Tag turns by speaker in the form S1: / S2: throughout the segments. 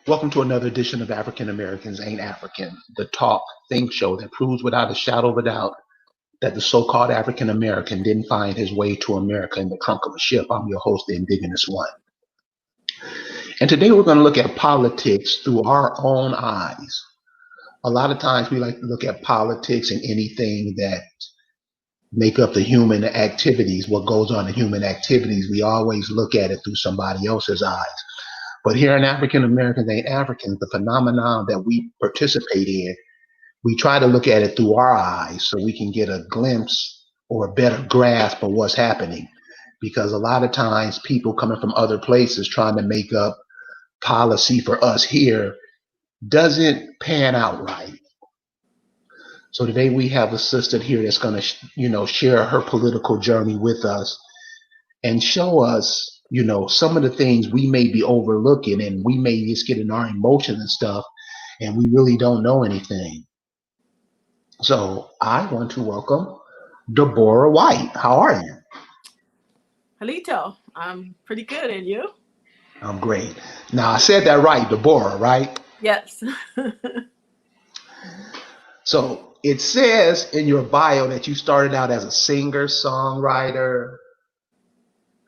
S1: Welcome to another edition of African Americans Ain't African, the talk, think show that proves without a shadow of a doubt that the so called African American didn't find his way to America in the trunk of a ship. I'm your host, the Indigenous One. And today we're going to look at politics through our own eyes. A lot of times we like to look at politics and anything that make up the human activities, what goes on in human activities. We always look at it through somebody else's eyes. But here in African Americans Ain't Africans, the phenomenon that we participate in, we try to look at it through our eyes so we can get a glimpse or a better grasp of what's happening. Because a lot of times people coming from other places trying to make up policy for us here doesn't pan out right. So today we have a sister here that's going to, share her political journey with us and show us, some of the things we may be overlooking and we may just get in our emotions and stuff and we really don't know anything. So I want to welcome Deborah White. How are you?
S2: Halito, I'm pretty good, and you?
S1: I'm great. Now I said that right, Deborah, right?
S2: Yes.
S1: So it says in your bio that you started out as a singer, songwriter.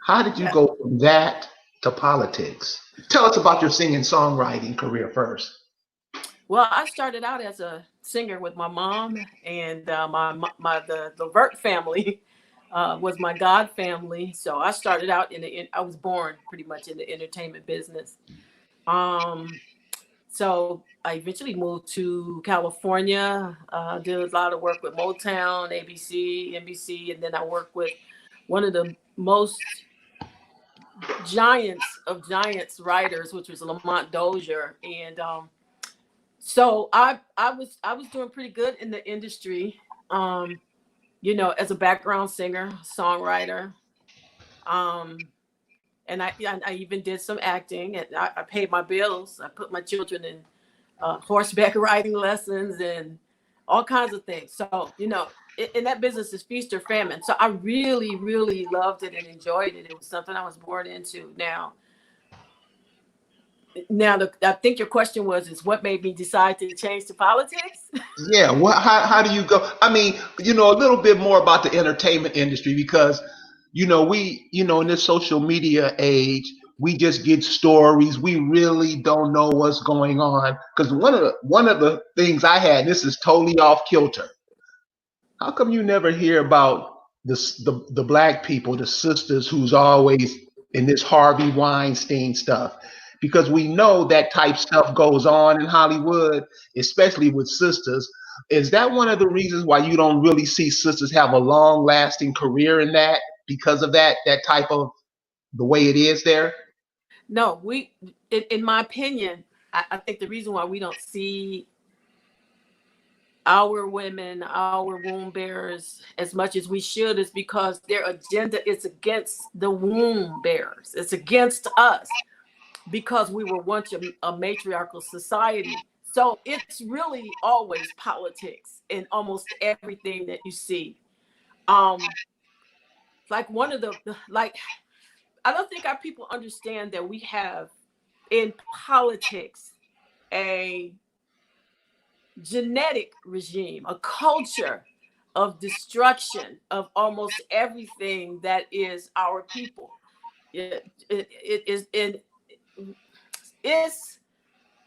S1: How did you go from that to politics? Tell us about your singing songwriting career first.
S2: Well, I started out as a singer with my mom, and the Levert family was my god family. So I started out I was born pretty much in the entertainment business. So I eventually moved to California, did a lot of work with Motown, ABC, NBC, and then I worked with one of the most giants of giants writers, which was Lamont Dozier. And so I was doing pretty good in the industry, as a background singer, songwriter. And I even did some acting, and I paid my bills. I put my children in horseback riding lessons and all kinds of things. So, in that business is feast or famine. So I really, really loved it and enjoyed it. It was something I was born into. I think your question is what made me decide to change to politics?
S1: Yeah, how do you go? I mean, a little bit more about the entertainment industry because, in this social media age, we just get stories. We really don't know what's going on. Because one of the things I had, this is totally off kilter. How come you never hear about the black people, the sisters who's always in this Harvey Weinstein stuff? Because we know that type stuff goes on in Hollywood, especially with sisters. Is that one of the reasons why you don't really see sisters have a long lasting career in that because of that type of the way it is there?
S2: No, in my opinion, I think the reason why we don't see our women, our womb bearers, as much as we should, is because their agenda is against the womb bearers. It's against us because we were once a matriarchal society. So it's really always politics in almost everything that you see. Like I don't think our people understand that we have in politics a genetic regime, a culture of destruction of almost everything that is our people. It's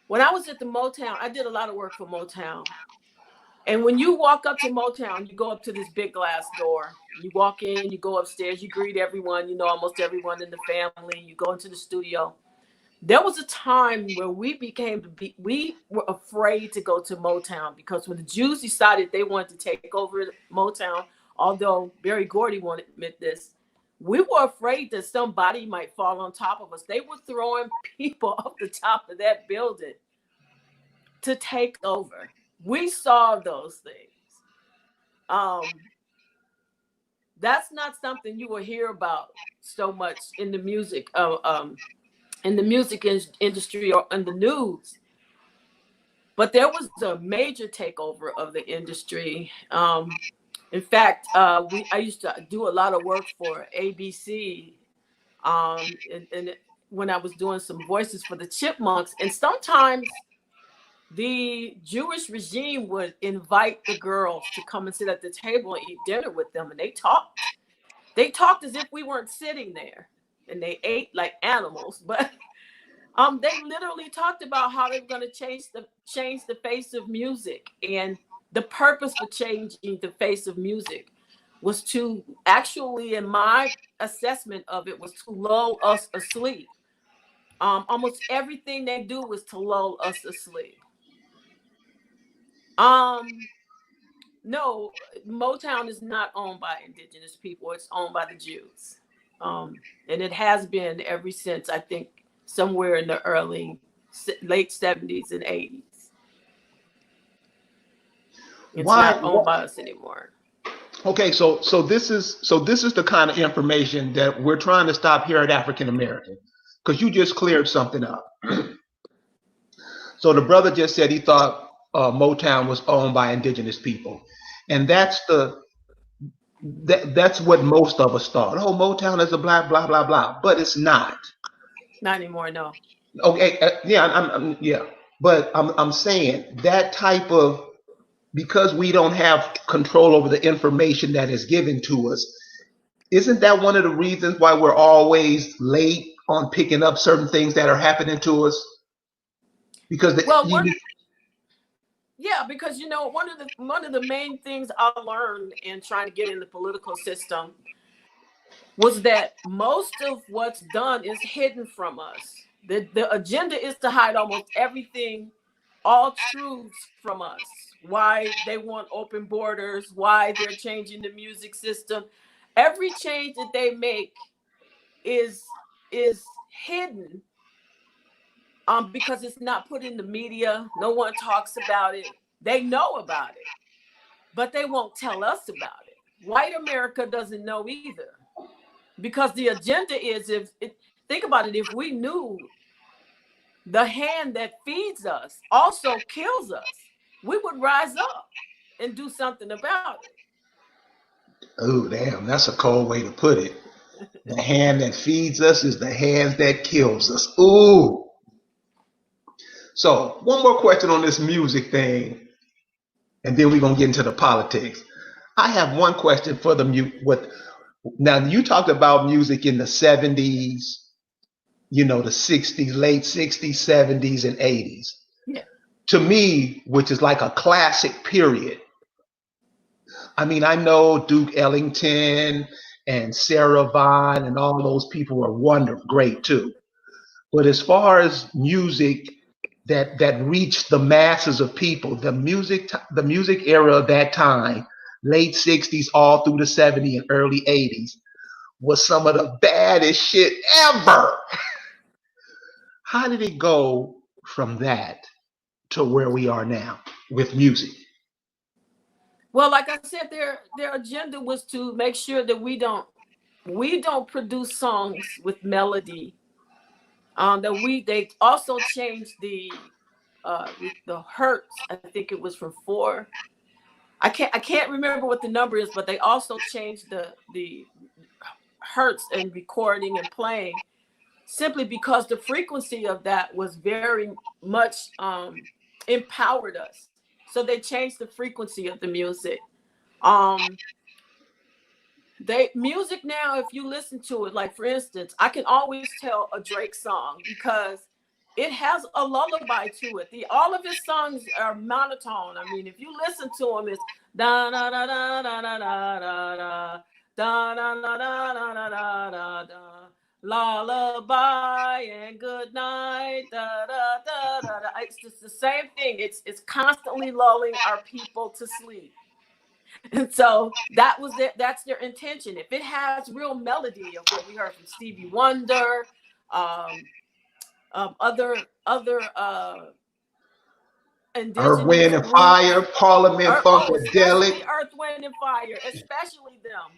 S2: when I was at the Motown, I did a lot of work for Motown. And when you walk up to Motown, you go up to this big glass door. You walk in, you go upstairs, you greet everyone, almost everyone in the family. You go into the studio. There was a time where we were afraid to go to Motown because when the Jews decided they wanted to take over Motown, although Berry Gordy won't admit this, we were afraid that somebody might fall on top of us. They were throwing people off the top of that building to take over. We saw those things. That's not something you will hear about so much in the music industry or in the news. But there was a major takeover of the industry. In fact, I used to do a lot of work for ABC, and when I was doing some voices for the Chipmunks, and sometimes the Jewish regime would invite the girls to come and sit at the table and eat dinner with them, and they talked. They talked as if we weren't sitting there, and they ate like animals. But they literally talked about how they were going to change the face of music, and the purpose for changing the face of music was to actually, in my assessment of it, was to lull us asleep. Almost everything they do was to lull us asleep. No, Motown is not owned by indigenous people. It's owned by the Jews. And it has been ever since, I think, somewhere in the late 70s and 80s. It's not owned by us anymore.
S1: Okay, so this is the kind of information that we're trying to stop here at African American, because you just cleared something up. So the brother just said he thought Motown was owned by indigenous people, and that's what most of us thought. Oh, Motown is a black blah blah blah, but it's not.
S2: Not anymore, no.
S1: Okay, yeah, but I'm saying that type of, because we don't have control over the information that is given to us, isn't that one of the reasons why we're always late on picking up certain things that are happening to us? Because
S2: yeah, because one of the main things I learned in trying to get in the political system was that most of what's done is hidden from us. The agenda is to hide almost everything, all truths from us. Why they want open borders, why they're changing the music system. Every change that they make is hidden because it's not put in the media. No one talks about it. They know about it, but they won't tell us about it. White America doesn't know either, because the agenda is, think about it, if we knew the hand that feeds us also kills us, we would rise up and do something about it.
S1: Oh, damn, that's a cold way to put it. The hand that feeds us is the hand that kills us. Ooh. So one more question on this music thing, and then we're going to get into the politics. I have one question for the now you talked about music in the 70s, the 60s, late 60s, 70s, and 80s.
S2: Yeah.
S1: To me, which is like a classic period. I mean, I know Duke Ellington and Sarah Vaughan and all those people were great too. But as far as music that reached the masses of people, the music era of that time, late 60s all through the 70s and early 80s, was some of the baddest shit ever. How did it go from that to where we are now with music?
S2: Well, like I said, their agenda was to make sure that we don't produce songs with melody. They also changed the hertz. I think it was from 4. I can't remember what the number is, but they also changed the hertz in recording and playing, simply because the frequency of that was very much empowered us. So they changed the frequency of the music. Music now, if you listen to it, like for instance, I can always tell a Drake song because it has a lullaby to it. All of his songs are monotone. I mean, if you listen to them, it's da da da da da da da da da da da da da da da da, lullaby and good night, da da da da da. It's just the same thing. It's constantly lulling our people to sleep. And so that's their intention. If it has real melody of what we heard from Stevie Wonder, other indigenous
S1: Earth, Wind and Fire, Parliament, Funkadelic.
S2: Earth, Wind and Fire, especially them.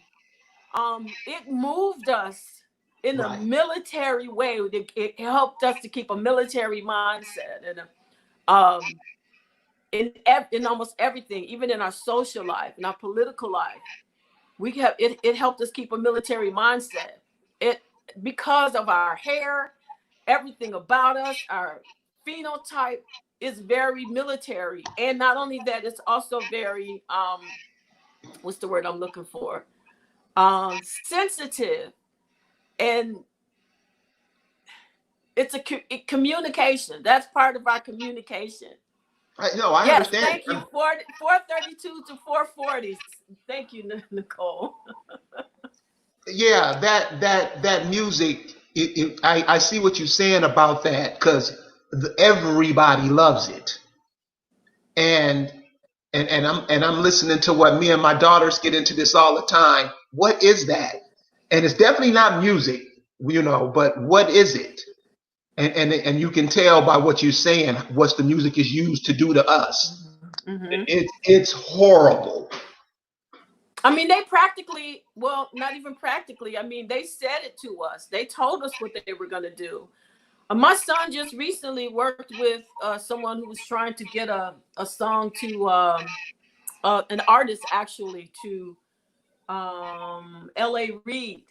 S2: It moved us in a military way. It helped us to keep a military mindset, and in almost everything, even in our social life, in our political life, it helped us keep a military mindset. It, because of our hair, everything about us, our phenotype is very military. And not only that, it's also very what's the word I'm looking for? Sensitive. And it's communication. That's part of our communication.
S3: I
S2: Yes,
S3: understand.
S2: thank you. 432 to 440. Thank you, Nicole.
S3: Yeah, that music. I see what you're saying about that, because everybody loves it, and I'm listening to what me and my daughters get into this all the time. What is that? And it's definitely not music, but what is it? And you can tell by what you're saying what the music is used to do to us.
S2: Mm-hmm.
S3: It's horrible.
S2: I mean, they practically, well, not even practically. I mean, they said it to us. They told us what they were going to do. My son just recently worked with someone who was trying to get a song to an artist, actually, to L.A. Reid.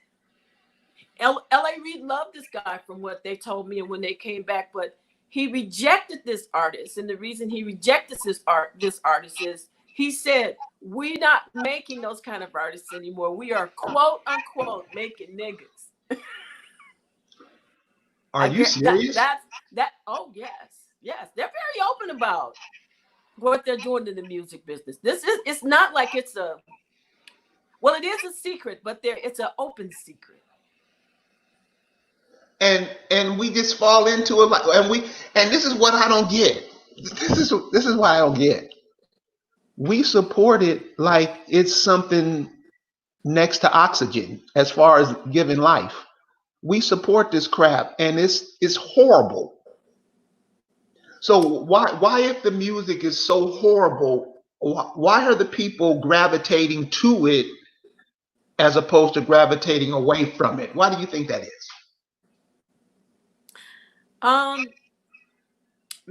S2: L.A. Reid loved this guy from what they told me and when they came back, but he rejected this artist. And the reason he rejected this artist is he said, we're not making those kind of artists anymore. We are, quote unquote, making niggas.
S3: Are you serious?
S2: Oh, yes. Yes. They're very open about what they're doing in the music business. It's not like it's well, it is a secret, but it's an open secret.
S3: And we just fall into it, and this is what I don't get. This is why I don't get. We support it like it's something next to oxygen as far as giving life. We support this crap, and it's horrible. So why if the music is so horrible, why are the people gravitating to it as opposed to gravitating away from it? Why do you think that is?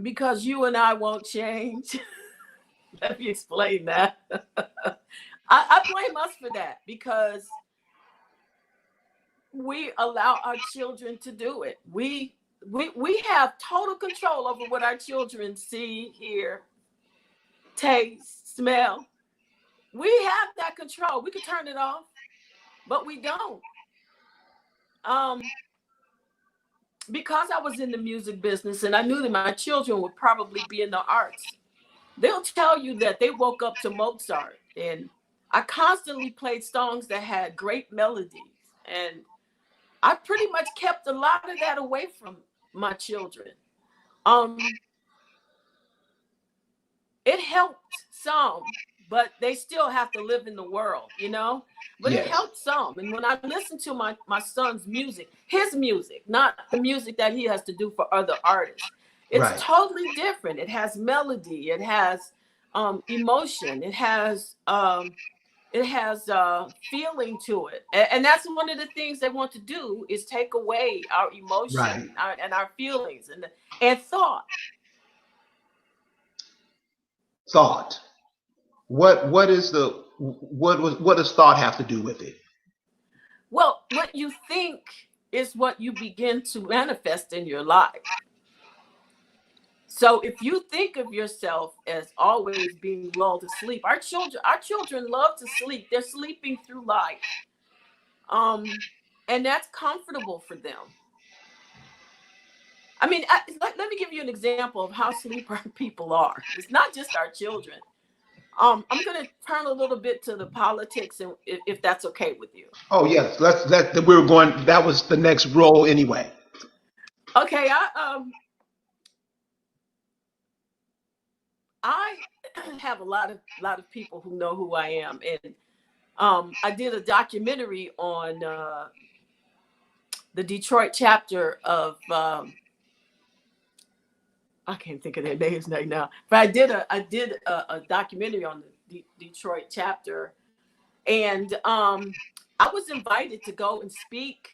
S2: Because you and I won't change. Let me explain that. I blame us for that, because we allow our children to do it. We have total control over what our children see, hear, taste, smell. We have that control. We could turn it off, but we don't. Because I was in the music business and I knew that my children would probably be in the arts, they'll tell you that they woke up to Mozart. And I constantly played songs that had great melodies. And I pretty much kept a lot of that away from my children. It helped some, but they still have to live in the world, But
S3: Yes.
S2: It helped some. And when I listen to my son's music, his music, not the music that he has to do for other artists, it's
S3: Right.
S2: totally different. It has melody, it has emotion, it has feeling to it. And that's one of the things they want to do, is take away our emotion,
S3: Right.
S2: and our feelings and thought.
S3: Thought. What does thought have to do with it?
S2: Well, what you think is what you begin to manifest in your life. So if you think of yourself as always being lulled to sleep, our children love to sleep. They're sleeping through life. And that's comfortable for them. I mean, let me give you an example of how sleeper people are. It's not just our children. I'm going to turn a little bit to the politics, and if that's okay with you.
S3: Oh yes, that was the next role anyway.
S2: Okay, I have a lot of people who know who I am, and I did a documentary on the Detroit chapter of I can't think of their names right now, but I did a documentary on the Detroit chapter, and I was invited to go and speak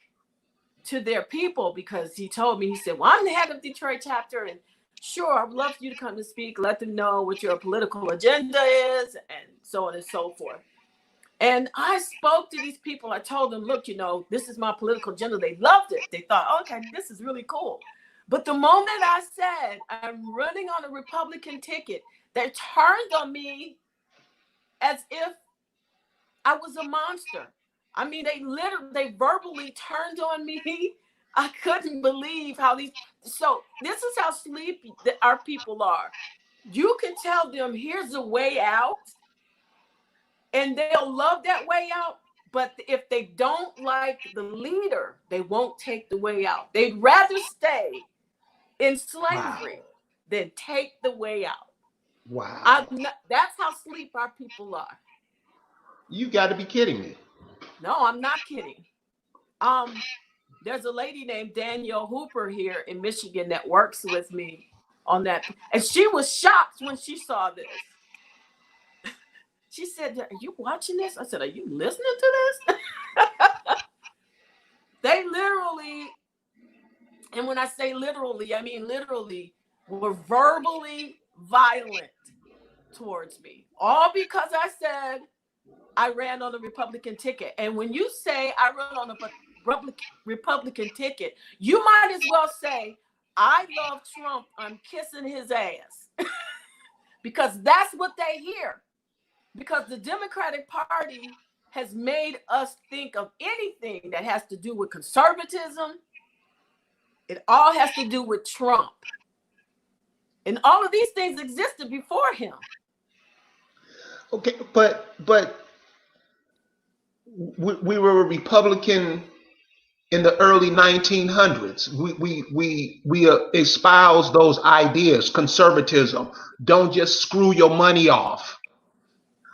S2: to their people, because he told me, he said, well, I'm the head of Detroit chapter, and sure, I would love for you to come to speak, let them know what your political agenda is, and so on and so forth. And I spoke to these people. I told them, look, this is my political agenda. They loved it. They thought, okay, this is really cool. But the moment I said I'm running on a Republican ticket, they turned on me as if I was a monster. I mean, they verbally turned on me. I couldn't believe how so this is how sleepy our people are. You can tell them, here's a way out, and they'll love that way out. But if they don't like the leader, they won't take the way out. They'd rather stay in slavery than take the way out.
S3: Wow.
S2: That's how sleep our people are.
S3: You got to be kidding me.
S2: No, I'm not kidding. There's a lady named Danielle Hooper here in Michigan that works with me on that. And she was shocked when she saw this. She said, are you watching this? I said, are you listening to this? They literally, and when I say literally, I mean literally, were verbally violent towards me. All because I said I ran on a Republican ticket. And when you say I run on a Republican ticket, you might as well say, I love Trump, I'm kissing his ass. Because that's what they hear. Because the Democratic Party has made us think of anything that has to do with conservatism. It all has to do with Trump. And all of these things existed before him.
S3: Okay, but we were a Republican in the early 1900s. We espouse those ideas, conservatism. Don't just screw your money off.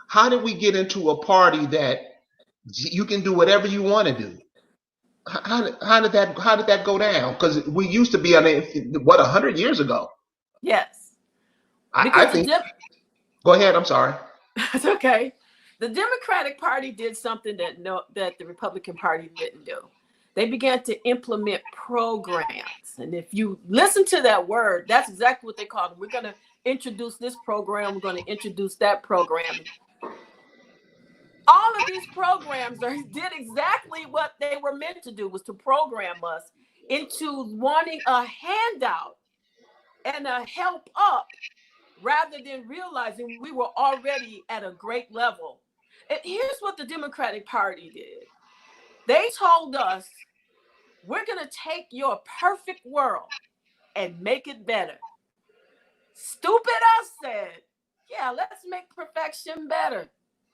S3: How did we get into a party that you can do whatever you want to do? How did that go down? Because we used to be, 100 years ago?
S2: Yes.
S3: I think. Go ahead. I'm sorry.
S2: It's okay. The Democratic Party did something that the Republican Party didn't do. They began to implement programs. And if you listen to that word, that's exactly what they call them. We're going to introduce this program. We're going to introduce that program. All of these programs did exactly what they were meant to do, was to program us into wanting a handout and a help up rather than realizing we were already at a great level. And here's what the Democratic Party did. They told us, we're going to take your perfect world and make it better. Stupid us said, yeah, let's make perfection better.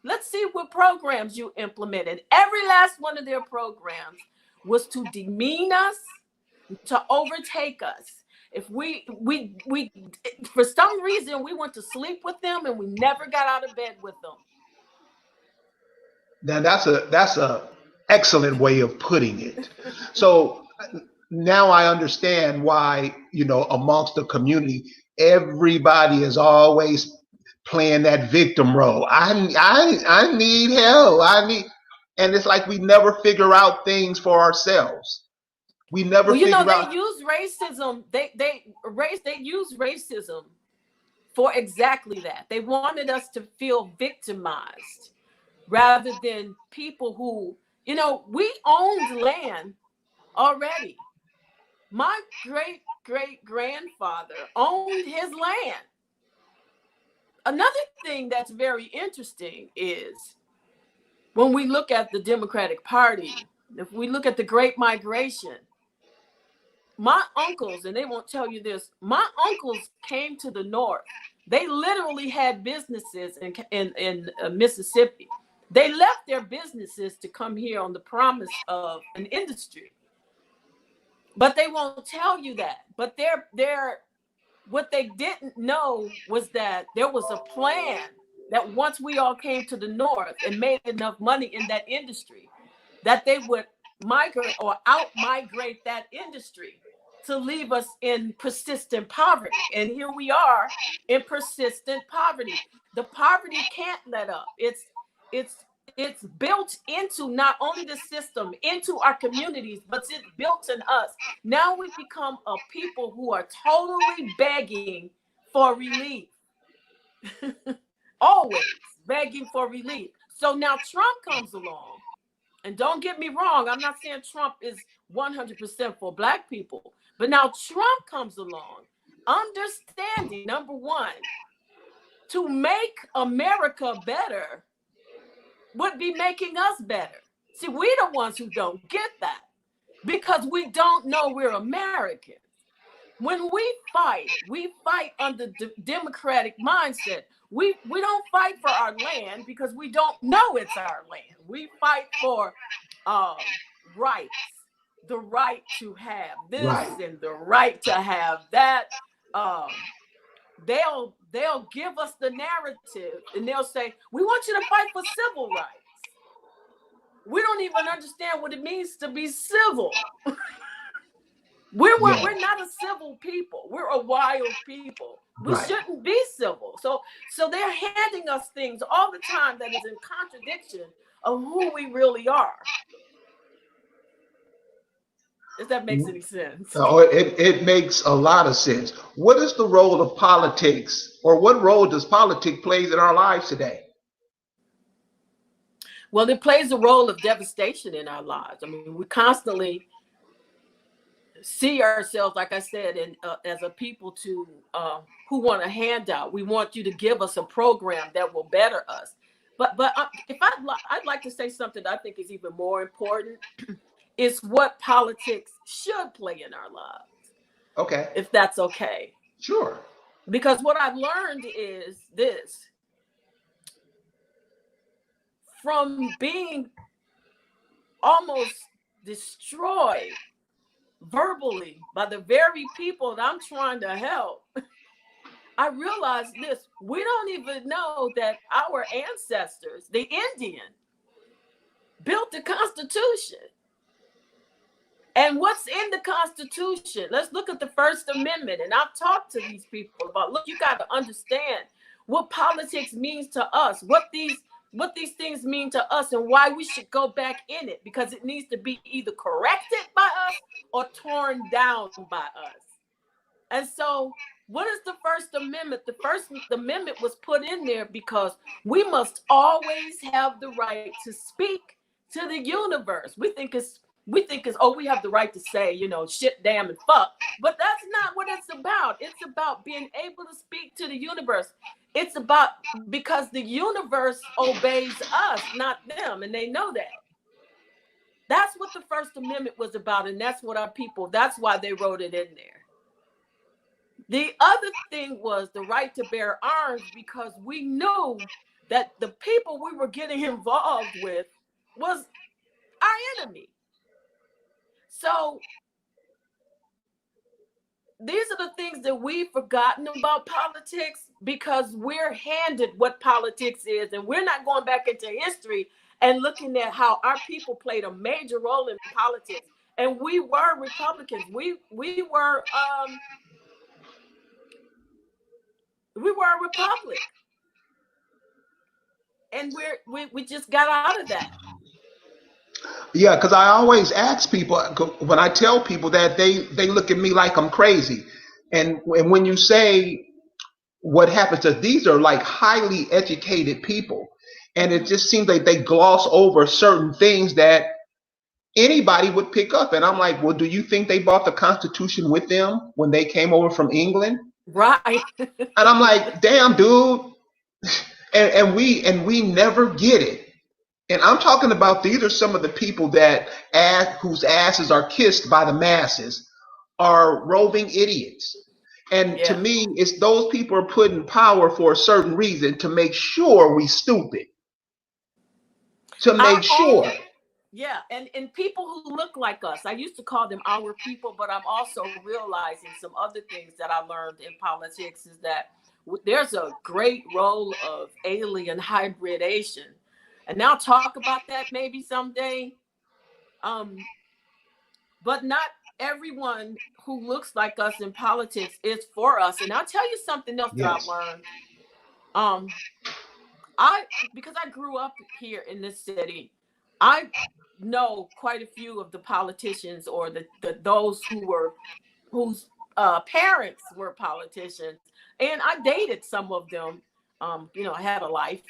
S2: Let's see what programs you implemented. Every last one of their programs was to demean us, to overtake us. If we for some reason, we went to sleep with them and we never got out of bed with them.
S3: Now that's a excellent way of putting it. So now I understand why, amongst the community, everybody is always playing that victim role. I need help. And it's like we never figure out things for ourselves. We never figure out.
S2: They use racism. They use racism for exactly that. They wanted us to feel victimized rather than people who, we owned land already. My great-great-grandfather owned his land. Another thing that's very interesting is when we look at the Democratic Party, if we look at the Great Migration, my uncles, and they won't tell you this, my uncles came to the North. They literally had businesses in Mississippi. They left their businesses to come here on the promise of an industry. But they won't tell you that. But what they didn't know was that there was a plan that once we all came to the North and made enough money in that industry, that they would migrate or out-migrate that industry to leave us in persistent poverty. And here we are in persistent poverty. The poverty can't let up. It's built into not only the system, into our communities, but it's built in us. Now we've become a people who are totally begging for relief. Always begging for relief. So now Trump comes along And don't get me wrong, I'm not saying Trump is 100% for Black people. But now Trump comes along, understanding, number one, to make America better would be making us better. See, we're the ones who don't get that because we don't know we're Americans. When we fight under the democratic mindset. We don't fight for our land because we don't know it's our land. We fight for rights, the right to have this
S3: Right.
S2: and the right to have that. They'll give us the narrative and they'll say, we want you to fight for civil rights. We don't even understand what it means to be civil. We're not a civil people. We're a wild people. We
S3: Right.
S2: shouldn't be civil. So they're handing us things all the time that is in contradiction of who we really are. If that makes any sense.
S3: No, it makes a lot of sense. What is the role of politics, or what role does politics play in our lives today?
S2: Well, it plays a role of devastation in our lives. I mean, we constantly see ourselves, like I said, as a people who want a handout. We want you to give us a program that will better us. But if I'd like to say something that I think is even more important, is what politics should play in our lives.
S3: Okay.
S2: If that's okay.
S3: Sure.
S2: Because what I've learned is this. From being almost destroyed verbally by the very people that I'm trying to help, I realized this. We don't even know that our ancestors, the Indian, built the Constitution. And what's in the Constitution? Let's look at the First Amendment. And I've talked to these people about, look, you got to understand what politics means to us, what these things mean to us, and why we should go back in it, because it needs to be either corrected by us or torn down by us. And so what is the First Amendment? The First Amendment was put in there because we must always have the right to speak to the universe. We think it's, oh, we have the right to say, shit, damn, and fuck. But that's not what it's about. It's about being able to speak to the universe. It's about, because the universe obeys us, not them, and they know that. That's what the First Amendment was about, and that's what that's why they wrote it in there. The other thing was the right to bear arms, because we knew that the people we were getting involved with was our enemy. So these are the things that we've forgotten about politics, because we're handed what politics is, and we're not going back into history and looking at how our people played a major role in politics. And we were Republicans. We were a republic, and we just got out of that.
S3: Yeah, because I always ask people, when I tell people that, they look at me like I'm crazy. And when you say what happens to, these are like highly educated people, and it just seems like they gloss over certain things that anybody would pick up. And I'm like, well, do you think they brought the Constitution with them when they came over from England?
S2: Right.
S3: And I'm like, damn, dude. And we never get it. And I'm talking about, these are some of the people whose asses are kissed by the masses, are roving idiots. And to me, it's those people are put in power for a certain reason, to make sure we stupid. To make sure.
S2: Yeah, and people who look like us. I used to call them our people, but I'm also realizing some other things that I learned in politics is that there's a great role of alien hybridation. And I'll talk about that maybe someday. But not everyone who looks like us in politics is for us. And I'll tell you something else that I've learned. Because I grew up here in this city, I know quite a few of the politicians, or those whose parents were politicians. And I dated some of them. I had a life.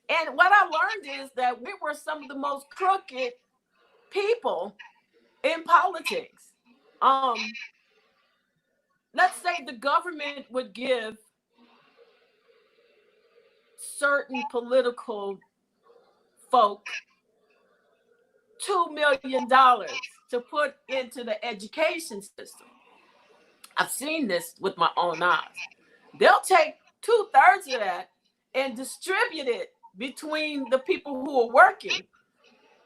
S2: And what I learned is that we were some of the most crooked people in politics. Let's say the government would give certain political folk $2 million to put into the education system. I've seen this with my own eyes. They'll take 2/3 of that and distribute it between the people who are working,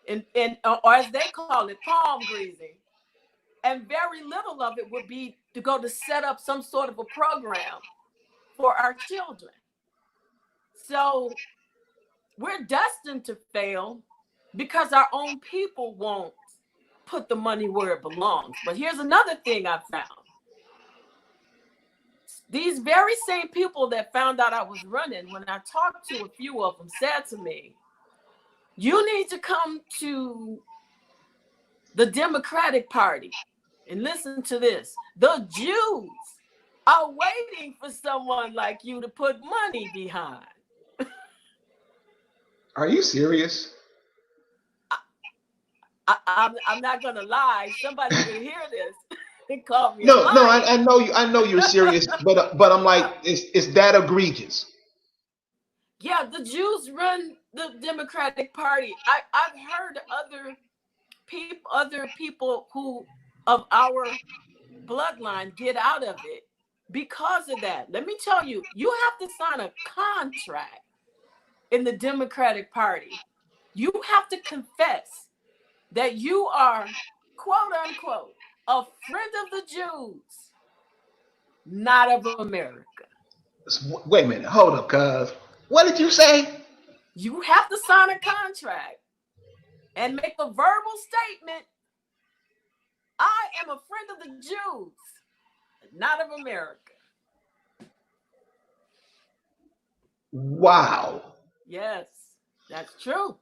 S2: or as they call it, palm greasing. And very little of it would be to go to set up some sort of a program for our children. So we're destined to fail because our own people won't put the money where it belongs. But here's another thing I found. These very same people that found out I was running, when I talked to a few of them, said to me, you need to come to the Democratic Party. And listen to this. The Jews are waiting for someone like you to put money behind.
S3: Are you serious?
S2: I'm not gonna lie. Somebody will hear this and call me.
S3: No, I know you're serious, but I'm like, it's that egregious.
S2: Yeah, the Jews run the Democratic Party. I've heard other people who of our bloodline get out of it because of that. Let me tell you, you have to sign a contract in the Democratic Party. You have to confess that you are, quote unquote, a friend of the Jews, not of America.
S3: Wait a minute, hold up, cuz. What did you say?
S2: You have to sign a contract and make a verbal statement. I am a friend of the Jews, not of America.
S3: Wow.
S2: Yes, that's true.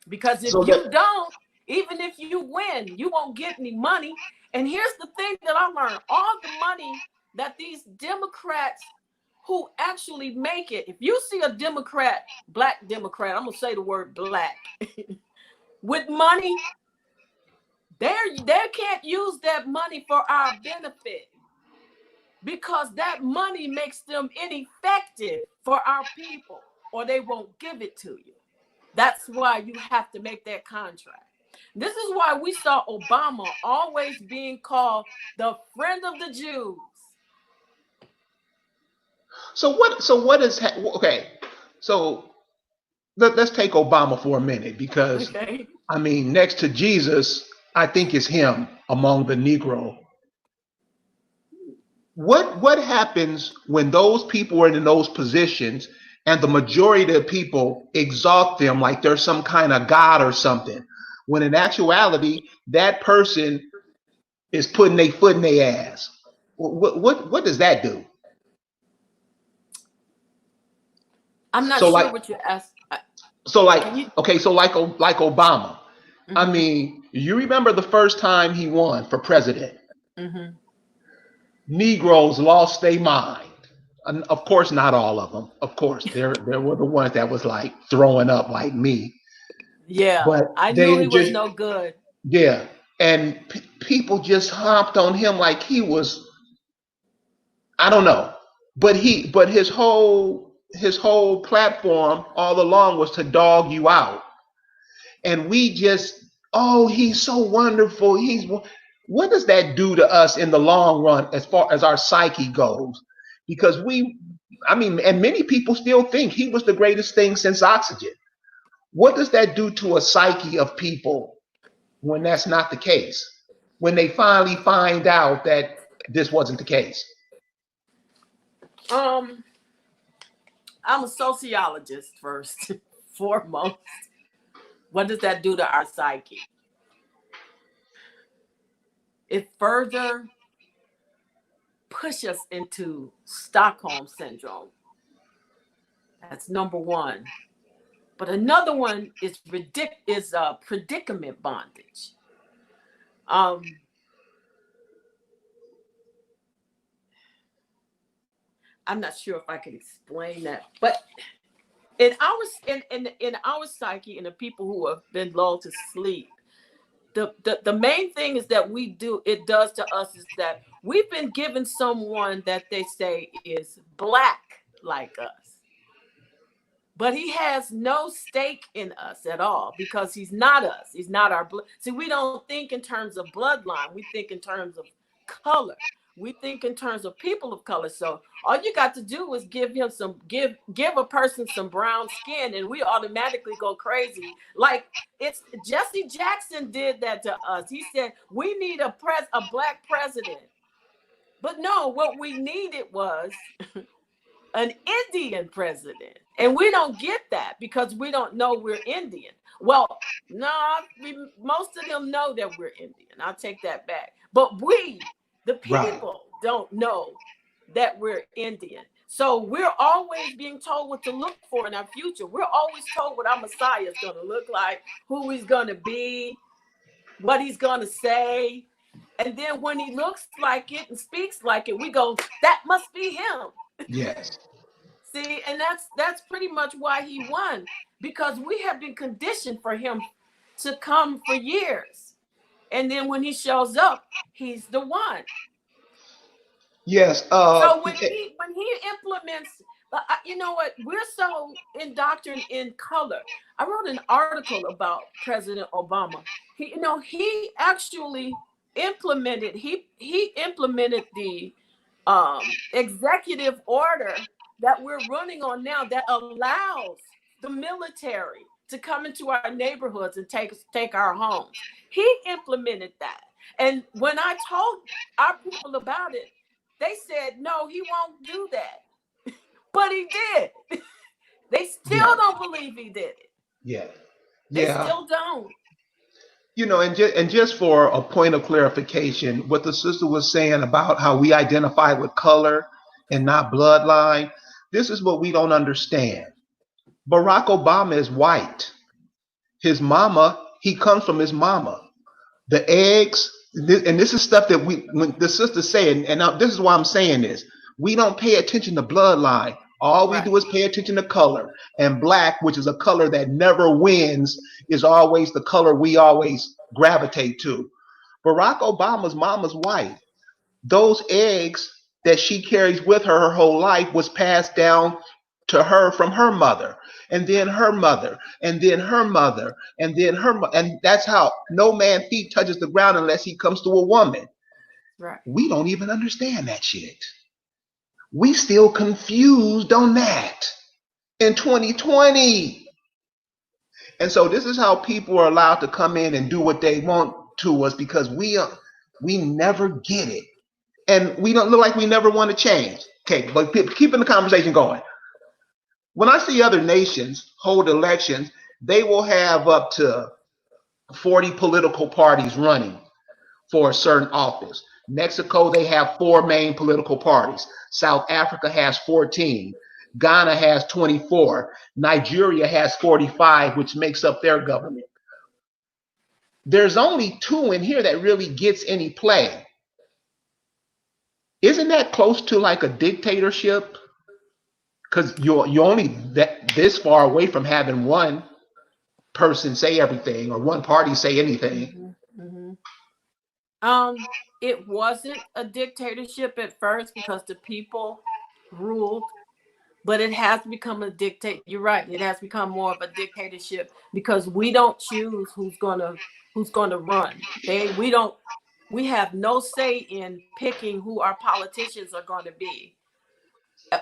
S2: Because if
S3: So
S2: you don't, even if you win, you won't get any money. And here's the thing that I learned. All the money that these Democrats who actually make it, if you see a Democrat, black Democrat, I'm going to say the word black, with money, they can't use that money for our benefit because that money makes them ineffective for our people, or they won't give it to you. That's why you have to make that contract. This is why we saw Obama always being called the friend of the Jews.
S3: So what is okay? So let's take Obama for a minute because
S2: Okay.
S3: I mean, next to Jesus, I think it's him among the Negro. What happens when those people are in those positions and the majority of the people exalt them like they're some kind of god or something, when in actuality that person is putting their foot in their ass? What does that do?
S2: I'm not
S3: So
S2: sure
S3: like
S2: what you asked.
S3: so like
S2: Can you?
S3: okay, so like Obama. I
S2: Mhm,
S3: mean, you remember the first time he won for president?
S2: mhm.
S3: Negroes lost their mind. And of course, not all of them. Of course, there were the ones that was like throwing up like me.
S2: Yeah,
S3: But
S2: I knew
S3: they
S2: he was
S3: just,
S2: no good.
S3: yeah. And people just hopped on him like he was, I don't know. But his whole platform all along was to dog you out. And we just, oh, he's so wonderful. What does that do to us in the long run as far as our psyche goes? Because I mean, and many people still think he was the greatest thing since oxygen. What does that do to a psyche of people when that's not the case? When they finally find out that this wasn't the case?
S2: Um, I'm a sociologist first, foremost. What does that do to our psyche? It further pushes us into Stockholm syndrome. That's number one. But another one is predicament bondage. Um, I'm not sure if I can explain that, but in our psyche, and the people who have been lulled to sleep, the main thing is that it does to us is that we've been given someone that they say is black like us, but he has no stake in us at all because he's not us. He's not our blood. See, we don't think in terms of bloodline. We think in terms of color. We think in terms of people of color. So all you got to do is give a person some brown skin, and we automatically go crazy. Like it's Jesse Jackson did that to us. He said we need a black president. But no, what we needed was an Indian president. And we don't get that because we don't know we're Indian. Well, no, most of them know that we're Indian. I'll take that back. But we, the people, don't know that we're Indian. So we're always being told what to look for in our future. We're always told what our Messiah is going to look like, who he's going to be, what he's going to say. And then when he looks like it and speaks like it, we go, that must be him.
S3: Yes.
S2: See, and that's pretty much why he won, because we have been conditioned for him to come for years. And then when he shows up, he's the one.
S3: Yes.
S2: So when he implements, you know what? We're so indoctrinated in color. I wrote an article about President Obama. He actually implemented. He implemented the executive order that we're running on now that allows the military to come into our neighborhoods and take our homes. He implemented that. And when I told our people about it, they said, no, he won't do that. But he did. They still don't believe he did it.
S3: Yeah.
S2: They still don't.
S3: And just for a point of clarification, what the sister was saying about how we identify with color and not bloodline, this is what we don't understand. Barack Obama is white. His mama, he comes from his mama. The eggs, and this is stuff that when the sister said, and now this is why I'm saying this, we don't pay attention to bloodline. All we do is pay attention to color. And black, which is a color that never wins, is always the color we always gravitate to. Barack Obama's mama's white. Those eggs that she carries with her whole life was passed down to her from her mother, and then her mother, and then her mother, and then her mother. And that's how no man's feet touches the ground unless he comes to a woman.
S2: Right.
S3: We don't even understand that shit. We still confused on that in 2020. And so this is how people are allowed to come in and do what they want to us, because we never get it. And we don't look like we never want to change. Okay, but keeping the conversation going. When I see other nations hold elections, they will have up to 40 political parties running for a certain office. Mexico, they have 4 main political parties. South Africa has 14. Ghana has 24. Nigeria has 45, which makes up their government. There's only 2 in here that really gets any play. Isn't that close to like a dictatorship? Because you're only this far away from having one person say everything or one party say anything.
S2: Mm-hmm. It wasn't a dictatorship at first because the people ruled, but it has become a dictate. You're right. It has become more of a dictatorship because we don't choose who's gonna run. We have no say in picking who our politicians are going to be.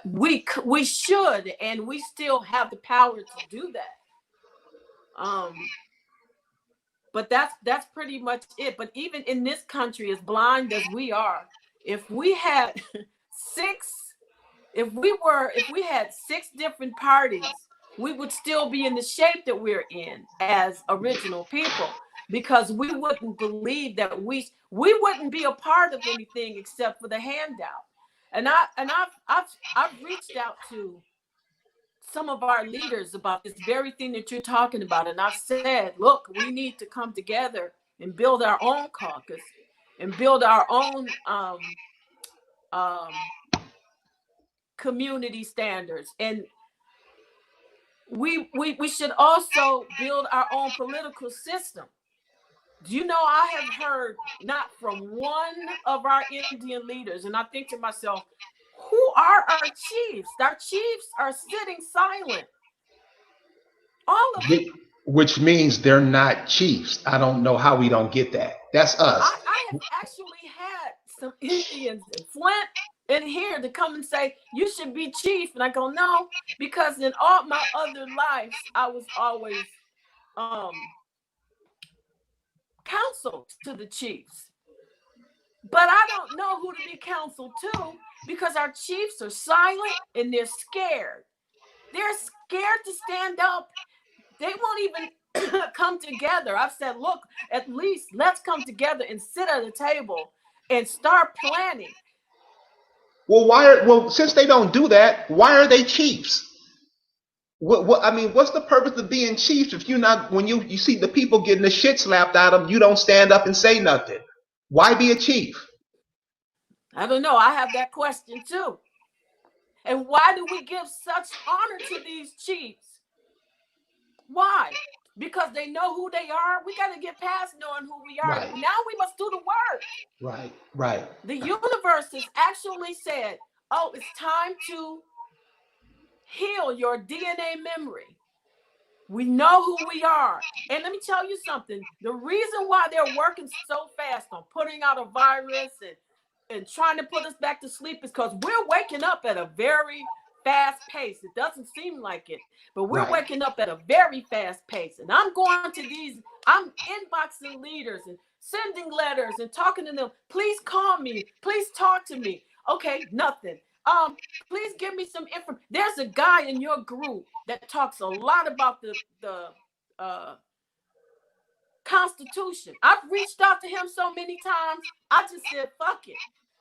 S2: We should, and we still have the power to do that. But that's pretty much it. But even in this country, as blind as we are, if we had 6 different parties, we would still be in the shape that we're in as original people, because we wouldn't believe that we wouldn't be a part of anything except for the handout. And I've reached out to some of our leaders about this very thing that you're talking about, and I've said, look, we need to come together and build our own caucus and build our own community standards. And we should also build our own political system. Do you know, I have heard not from one of our Indian leaders, and I think to myself, who are our chiefs? Our chiefs are sitting silent. All of them.
S3: Which means they're not chiefs. I don't know how we don't get that. That's us.
S2: I have actually had some Indians in Flint and here to come and say, you should be chief. And I go, no, because in all my other lives, I was always counseled to the chiefs. But I don't know who to be counseled to, because our chiefs are silent and they're scared. They're scared to stand up. They won't even come together. I've said, look, at least let's come together and sit at a table and start planning.
S3: Well, since they don't do that, why are they chiefs? I mean, what's the purpose of being chiefs if you're not, when you see the people getting the shit slapped out of them, you don't stand up and say nothing? Why be a chief?
S2: I don't know. I have that question too. And why do we give such honor to these chiefs? Why? Because they know who they are. We got to get past knowing who we are.
S3: Right.
S2: Now we must do the work.
S3: Right.
S2: The universe has actually said, oh, it's time to heal your DNA memory. We know who we are. And let me tell you something. The reason why they're working so fast on putting out a virus and trying to put us back to sleep is because we're waking up at a very fast pace. It doesn't seem like it, but we're waking up at a very fast pace. And I'm going to I'm inboxing leaders and sending letters and talking to them. Please call me. Please talk to me. Okay, nothing. Please give me some info. There's a guy in your group that talks a lot about the Constitution. I've reached out to him so many times. I just said, fuck it.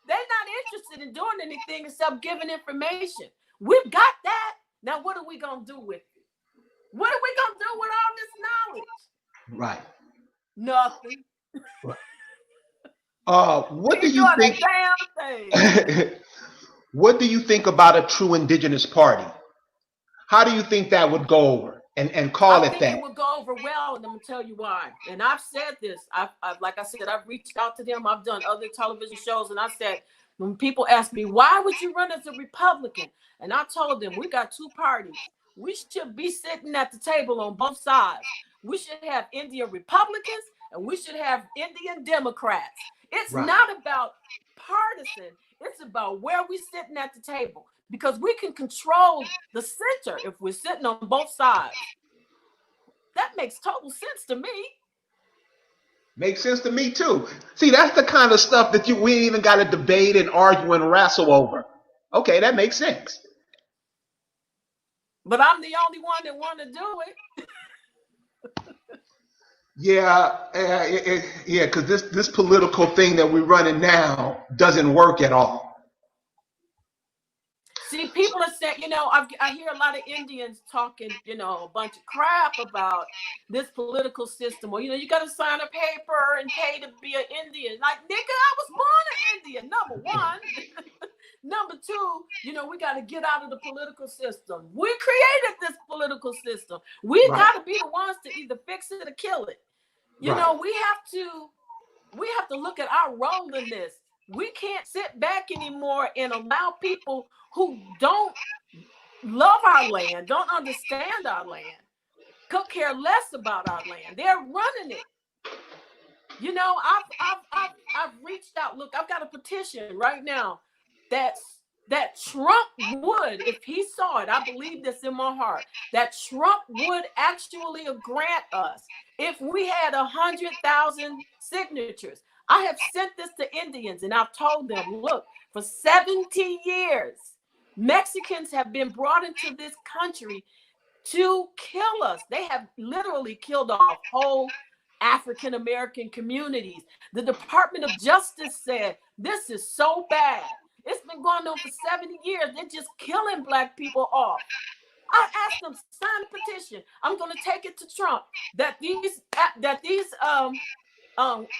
S2: They're not interested in doing anything except giving information. We've got that. Now, what are we going to do with it? What are we going to do with all this knowledge?
S3: Right.
S2: Nothing.
S3: What do you think?
S2: Damn thing.
S3: What do you think about a true indigenous party? How do you think that would go over? And call it that.
S2: It would go over well, and I'm gonna tell you why. And I've said this. I've like I said, I've reached out to them. I've done other television shows, and I said, when people ask me, why would you run as a Republican? And I told them, we got two parties. We should be sitting at the table on both sides. We should have Indian Republicans and we should have Indian Democrats. It's not about partisan. It's about where we're sitting at the table, because we can control the center if we're sitting on both sides. That makes total sense to me.
S3: Makes sense to me too. See, that's the kind of stuff that we ain't even got to debate and argue and wrestle over. Okay, that makes sense.
S2: But I'm the only one that want to do it.
S3: Yeah, because this political thing that we're running now doesn't work at all.
S2: See, people are saying, I hear a lot of Indians talking, a bunch of crap about this political system. Or, you got to sign a paper and pay to be an Indian. Like, nigga, I was born an Indian, number one. Number two, we got to get out of the political system. We created this political system. We got to be the ones to either fix it or kill it. We have to look at our role in this. We can't sit back anymore and allow people who don't love our land, don't understand our land, could care less about our land. They're running it. I've reached out. Look, I've got a petition right now that Trump would, if he saw it, I believe this in my heart, that Trump would actually grant us if we had 100,000 signatures. I have sent this to Indians and I've told them, look, for 70 years, Mexicans have been brought into this country to kill us. They have literally killed off whole African American communities. The Department of Justice said, this is so bad. It's been going on for 70 years. They're just killing Black people off. I asked them, sign a petition. I'm going to take it to Trump that these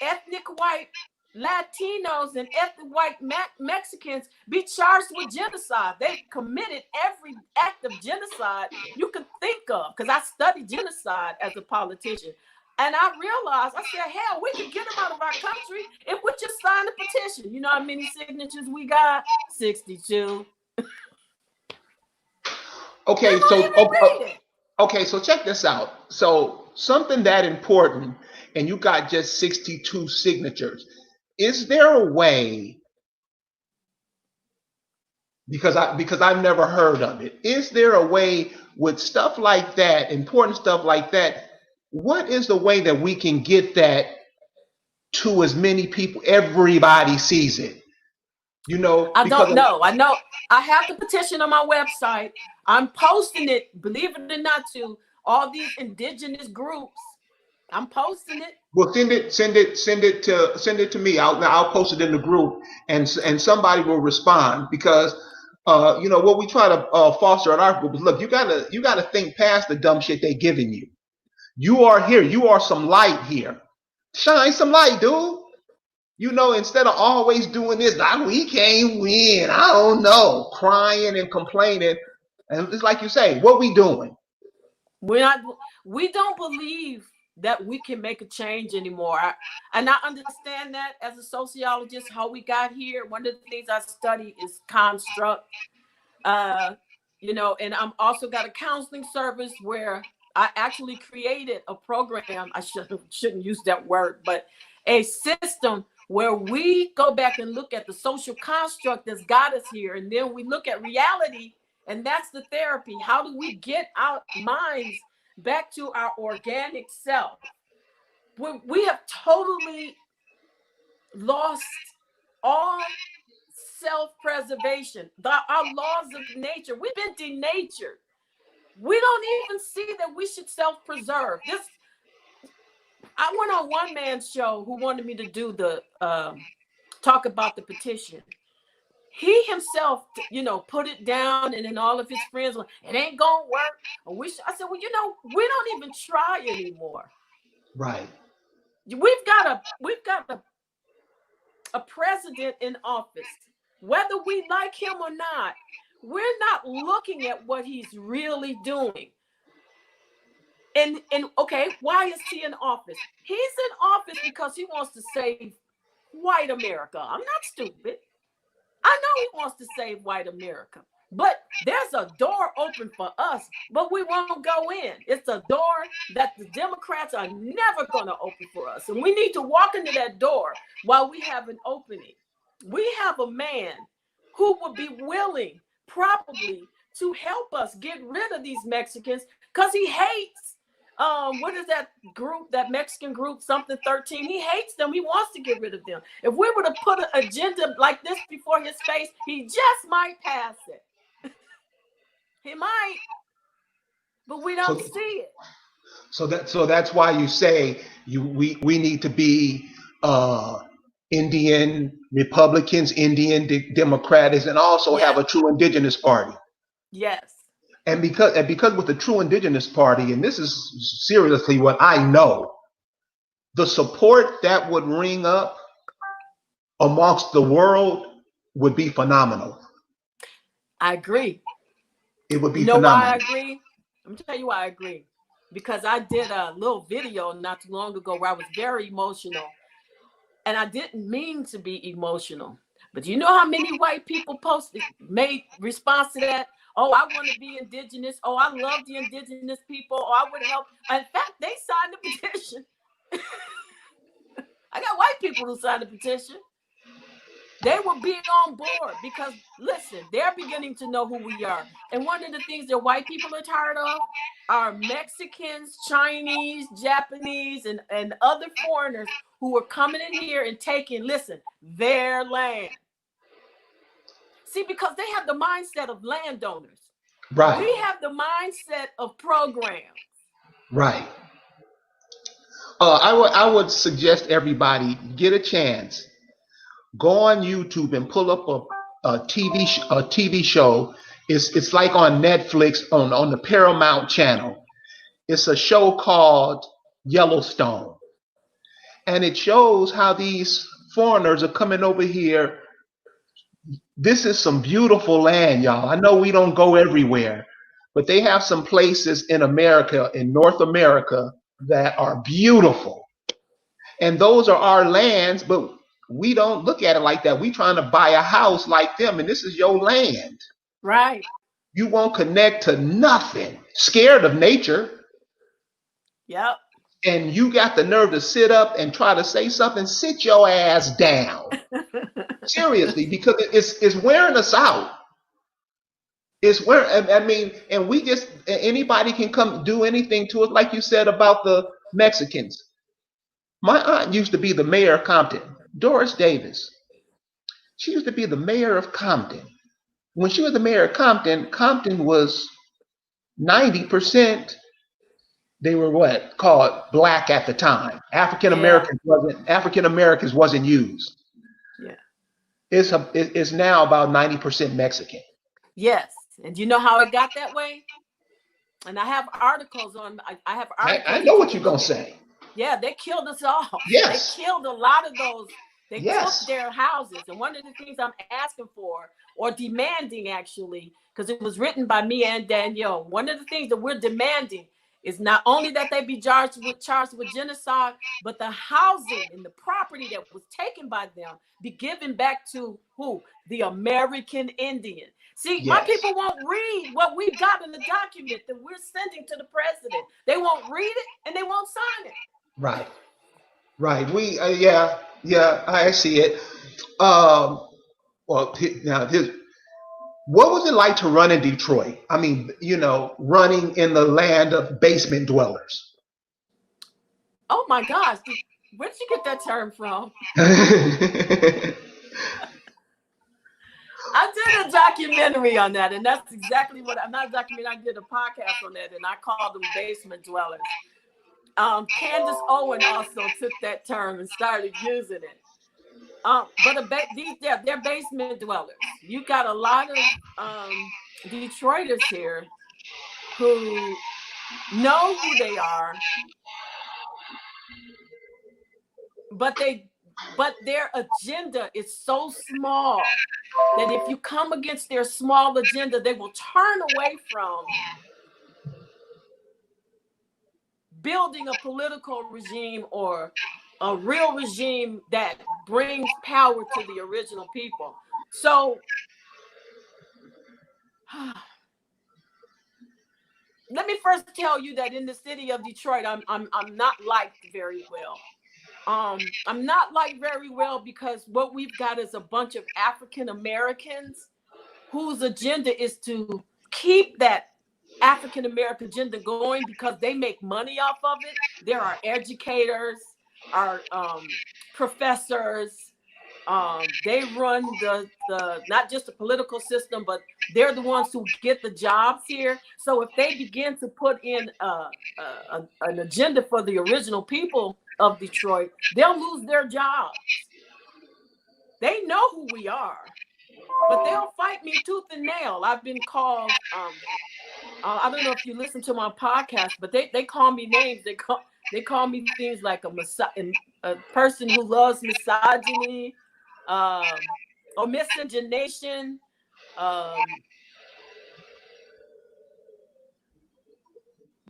S2: ethnic white Latinos and ethnic white Mexicans be charged with genocide. They committed every act of genocide you could think of, because I studied genocide as a politician. And I realized, I said, hell, we could get them out of our country if we just sign a petition. You know how many signatures we got? 62.
S3: Okay, so check this out. So something that important, and you got just 62 signatures. Is there a way, because I've never heard of it, is there a way with stuff like that, important stuff like that, what is the way that we can get that to as many people, everybody sees it? You know,
S2: I don't know. I know I have the petition on my website. I'm posting it, believe it or not, to all these indigenous groups. I'm posting it.
S3: Well, send it to me. I'll post it in the group, and somebody will respond, because you know what we try to foster in our group is, look, you gotta think past the dumb shit they giving you. You are here. You are some light here. Shine some light, dude. You know, instead of always doing this, like, we can't win. I don't know, crying and complaining, and it's like you say, what we doing?
S2: We don't believe that we can make a change anymore. And I understand that as a sociologist, how we got here. One of the things I study is construct. You know, and I'm also got a counseling service where I actually created a program. I shouldn't use that word, but a system where we go back and look at the social construct that's got us here, and then we look at reality, and that's the therapy. How do we get our minds back to our organic self? We have totally lost all self-preservation, our laws of nature. We've been denatured. We don't even see that we should self-preserve. I went on one man's show who wanted me to do the talk about the petition. He himself, you know, put it down, and then all of his friends were, it ain't gonna work. I said, well, you know, we don't even try anymore.
S3: Right.
S2: We've got a president in office, whether we like him or not. We're not looking at what he's really doing. And okay, why is he in office? He's in office because he wants to save white America. I'm not stupid. I know he wants to save white America, but there's a door open for us, but we won't go in. It's a door that the Democrats are never going to open for us. And we need to walk into that door while we have an opening. We have a man who would be willing probably to help us get rid of these Mexicans, because he hates, what is that group, that Mexican group, something 13? He hates them. He wants to get rid of them. If we were to put an agenda like this before his face, he just might pass it. He might, but we don't see it.
S3: So that's why you say we need to be Indian Republicans, Indian Democrats, and also have a true indigenous party.
S2: Yes.
S3: And because with the true indigenous party, and this is seriously what I know, the support that would ring up amongst the world would be phenomenal.
S2: I agree.
S3: It would be phenomenal.
S2: Why I agree? Let me tell you why I agree. Because I did a little video not too long ago where I was very emotional. And I didn't mean to be emotional. But you know how many white people made response to that? Oh, I want to be indigenous. Oh, I love the indigenous people. Oh, I would help. In fact, they signed the petition. I got white people who signed the petition. They were being on board because, listen, they're beginning to know who we are. And one of the things that white people are tired of are Mexicans, Chinese, Japanese, and other foreigners who are coming in here and taking, listen, their land. See, because they have the mindset of landowners.
S3: Right.
S2: We have the mindset of programs.
S3: Right. I would suggest everybody get a chance, go on YouTube and pull up a TV show. It's like on Netflix on the Paramount channel. It's a show called Yellowstone, and it shows how these foreigners are coming over here. This is some beautiful land, y'all. I know we don't go everywhere, but they have some places in America, in North America, that are beautiful. And those are our lands, but we don't look at it like that. We trying to buy a house like them, and this is your land.
S2: Right.
S3: You won't connect to nothing. Scared of nature.
S2: Yep.
S3: And you got the nerve to sit up and try to say something. Sit your ass down. Seriously, because it's wearing us out. It's where I mean, and we just anybody can come do anything to us, like you said about the Mexicans. My aunt used to be the mayor of Compton, Doris Davis. She used to be the mayor of Compton. When she was the mayor of Compton, Compton was 90%. They were what called black at the time. African Americans wasn't used.
S2: Yeah.
S3: It's now about 90% Mexican.
S2: Yes. And you know how it got that way? And I have articles on. I have articles.
S3: I know what you're gonna say.
S2: Yeah, they killed us all.
S3: Yes.
S2: They killed a lot of those. They
S3: Yes.
S2: took their houses. And one of the things I'm asking for, or demanding actually, because it was written by me and Danielle, one of the things that we're demanding is not only that they be charged with genocide, but the housing and the property that was taken by them be given back to who? The American Indian. See, my
S3: Yes.
S2: people won't read what we've got in the document that we're sending to the president. They won't read it and they won't sign it.
S3: Right. Right. We yeah, I see it. Well, now what was it like to run in Detroit? I mean, running in the land of basement dwellers.
S2: Oh my gosh, where did you get that term from? I did a documentary on that, and that's exactly what not a documentary. I did a podcast on that, and I called them basement dwellers. Candace Owen also took that term and started using it. But they're basement dwellers. You got a lot of Detroiters here who know who they are, but their agenda is so small that if you come against their small agenda, they will turn away from building a political regime or a real regime that brings power to the original people. So let me first tell you that in the city of Detroit, I'm not liked very well. I'm not liked very well because what we've got is a bunch of African Americans whose agenda is to keep that African American agenda going because they make money off of it. There are educators, are professors. They run the not just the political system, but they're the ones who get the jobs here. So if they begin to put in an agenda for the original people of Detroit, they'll lose their jobs. They know who we are, but they'll fight me tooth and nail. I've been called. I don't know if you listen to my podcast, but they call me names. They call me things like a person who loves misogyny, or miscegenation.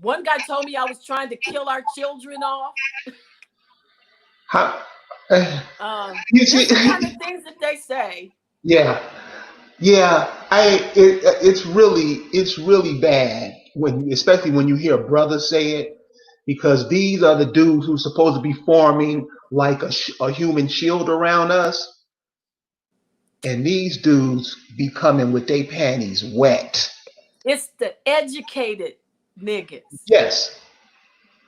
S2: One guy told me I was trying to kill our children off. These are kind of things that they say.
S3: Yeah. It's really bad especially when you hear a brother say it, because these are the dudes who's supposed to be forming like a human shield around us, and these dudes be coming with their panties wet.
S2: It's the educated niggas.
S3: Yes.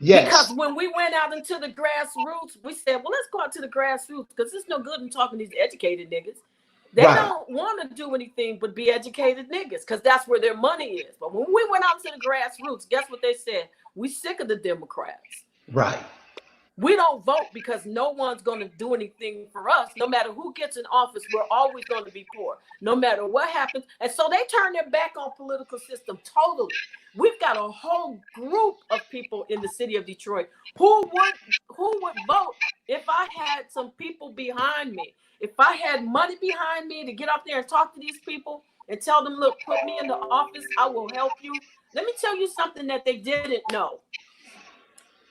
S2: Because when we went out into the grassroots, we said, well, let's go out to the grassroots because it's no good in talking to these educated niggas. They don't want to do anything but be educated niggas because that's where their money is. But when we went out to the grassroots, guess what they said? We sick of the Democrats.
S3: Right.
S2: We don't vote because no one's going to do anything for us. No matter who gets in office, we're always going to be poor, no matter what happens. And so they turn their back on political system totally. We've got a whole group of people in the city of Detroit who would vote if I had some people behind me, if I had money behind me to get up there and talk to these people and tell them, look, put me in the office, I will help you. Let me tell you something that they didn't know.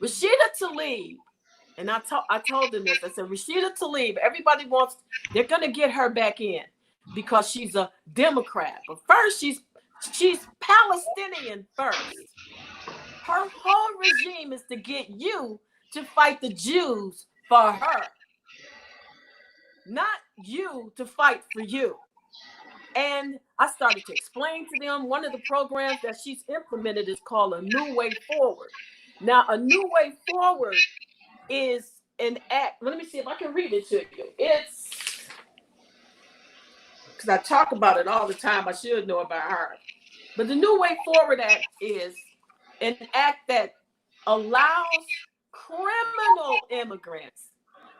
S2: Rashida Tlaib, and I told them this, I said, Rashida Tlaib, everybody wants, they're going to get her back in because she's a Democrat. But first, she's Palestinian first. Her whole regime is to get you to fight the Jews for her, not you to fight for you. And I started to explain to them one of the programs that she's implemented is called A New Way Forward. Now, A New Way Forward is an act. Let me see if I can read it to you. It's because I talk about it all the time. I should know about her. But the New Way Forward Act is an act that allows criminal immigrants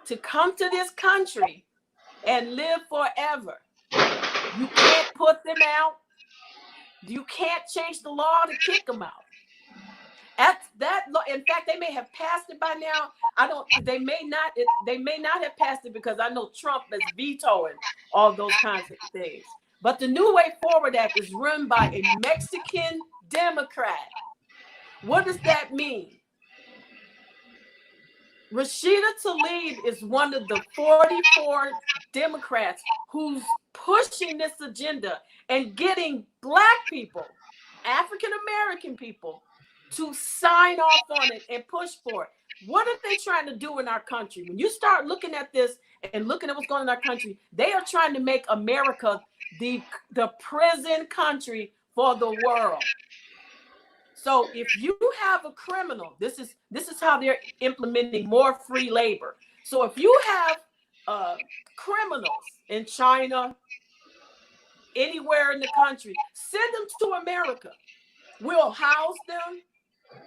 S2: to come to this country and live forever. You can't put them out. You can't change the law to kick them out. At that, in fact, they may have passed it by now. They may not have passed it because I know Trump is vetoing all those kinds of things. But the New Way Forward Act is run by a Mexican Democrat. What does that mean? Rashida Tlaib is one of the 44 Democrats who's pushing this agenda and getting Black people, African American people, to sign off on it and push for it. What are they trying to do in our country? When you start looking at this and looking at what's going on in our country, they are trying to make America the prison country for the world. So if you have a criminal, this is how they're implementing more free labor. So if you have criminals in China, anywhere in the country, send them to America. We'll house them.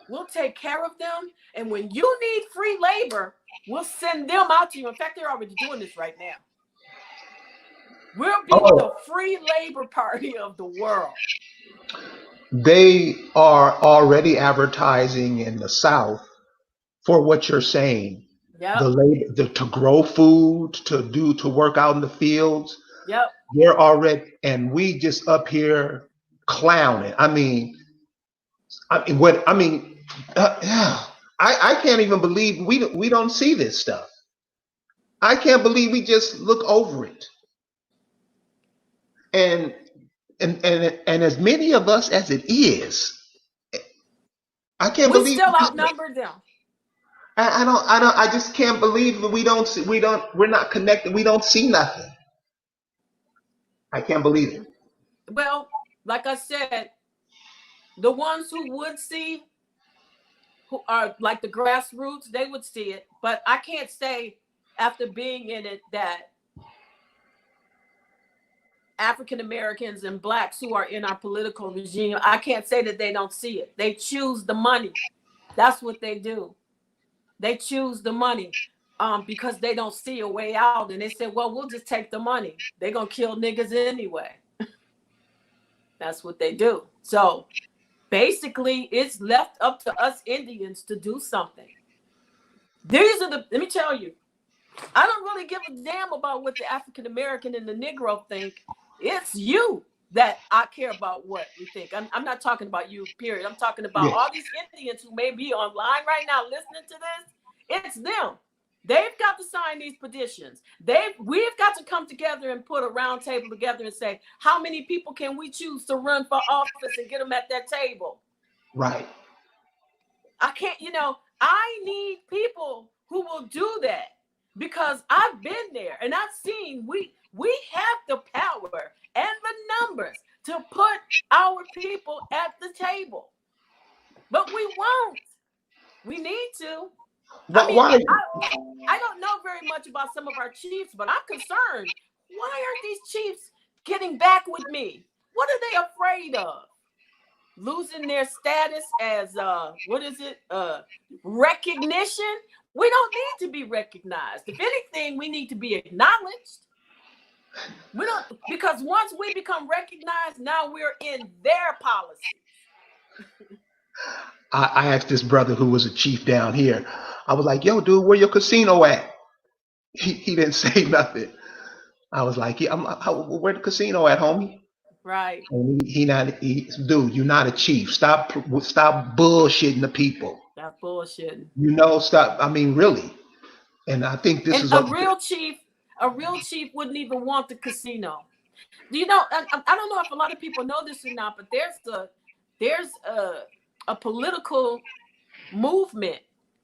S2: We'll take care of them. And when you need free labor, we'll send them out to you. In fact, they're already doing this right now. We'll be the free labor party of the world.
S1: They are already advertising in the South for what you're saying.
S2: Yep.
S1: To grow food, to work out in the fields.
S2: Yep.
S1: They're already, and we just up here clowning. I can't even believe we don't see this stuff. I can't believe we just look over it. And as many of us as it is, I can't believe
S2: we still outnumber them.
S1: I just can't believe that we're not connected. We don't see nothing. I can't believe it.
S2: Well, like I said, the ones who would see, who are like the grassroots, they would see it. But I can't say after being in it that African Americans and Blacks who are in our political regime, I can't say that they don't see it. They choose the money. That's what they do. They choose the money because they don't see a way out. And they say, well, we'll just take the money. They're going to kill niggas anyway. That's what they do. So basically, it's left up to us Indians to do something. Let me tell you, I don't really give a damn about what the African American and the Negro think. It's you that I care about what we think. I'm not talking about you, period. I'm talking about all these Indians who may be online right now listening to this. It's them. They've got to sign these petitions. We've got to come together and put a round table together and say, how many people can we choose to run for office and get them at that table?
S1: Right.
S2: I can't, I need people who will do that because I've been there and I've seen we have the power and the numbers to put our people at the table. But we won't. We need to.
S1: But why?
S2: I don't know very much about some of our chiefs, but I'm concerned. Why aren't these chiefs getting back with me? What are they afraid of? Losing their status as recognition? We don't need to be recognized. If anything, we need to be acknowledged. We don't, because once we become recognized, now we're in their policy.
S1: I asked this brother who was a chief down here. I was like, yo, dude, where your casino at?
S3: he didn't say nothing. I was like, yeah, where the casino at, homie?
S2: Right.
S3: And dude, you're not a chief. Stop bullshitting the people.
S2: That's bullshit.
S3: You know, stop. I mean, really. And I think this
S2: And
S3: is
S2: a real chief wouldn't even want the casino. Do you know? I don't know if a lot of people know this or not, but there's a political movement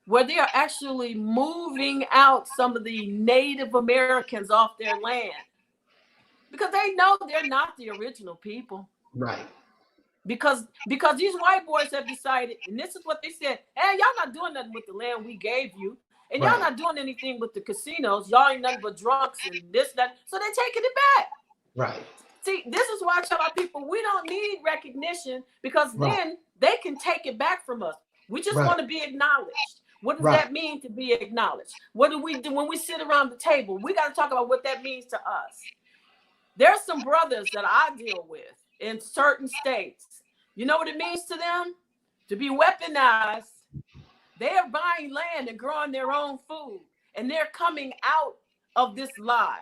S2: where they are actually moving out some of the Native Americans off their land because they know they're not the original people.
S3: right.
S2: Because these white boys have decided, and this is what they said: hey, y'all not doing nothing with the land we gave you, and y'all
S3: Right.
S2: not doing anything with the casinos. Y'all ain't nothing but drunks and this, that. So they're taking it back.
S3: Right.
S2: See, this is why I tell our people we don't need recognition because
S3: Right.
S2: then they can take it back from us. We just
S3: Right.
S2: want to be acknowledged. What does
S3: Right.
S2: that mean to be acknowledged? What do we do when we sit around the table? We got to talk about what that means to us. There's some brothers that I deal with in certain states. You know what it means to them? To be weaponized. They are buying land and growing their own food, and they're coming out of this lie.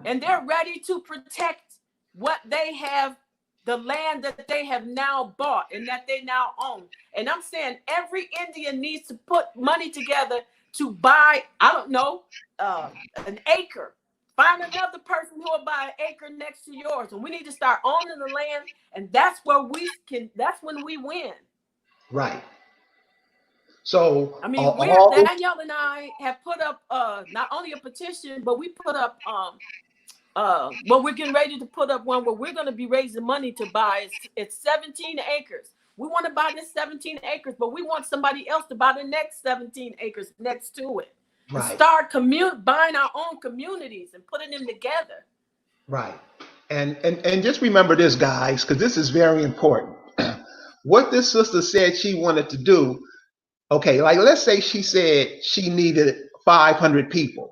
S2: And they're ready to protect what they have, the land that they have now bought and that they now own. And I'm saying every Indian needs to put money together to buy, I don't know, an acre. Find another person who will buy an acre next to yours. And we need to start owning the land. And that's where that's when we win.
S3: Right. So
S2: I mean, Danielle and I have put up not only a petition, but we put up well, we're getting ready to put up one where we're going to be raising money to buy. It's 17 acres. We want to buy this 17 acres, but we want somebody else to buy the next 17 acres next to it.
S3: Right.
S2: And start buying our own communities and putting them together.
S3: Right. And just remember this, guys, because this is very important. What this sister said she wanted to do, okay, like let's say she said she needed 500 people.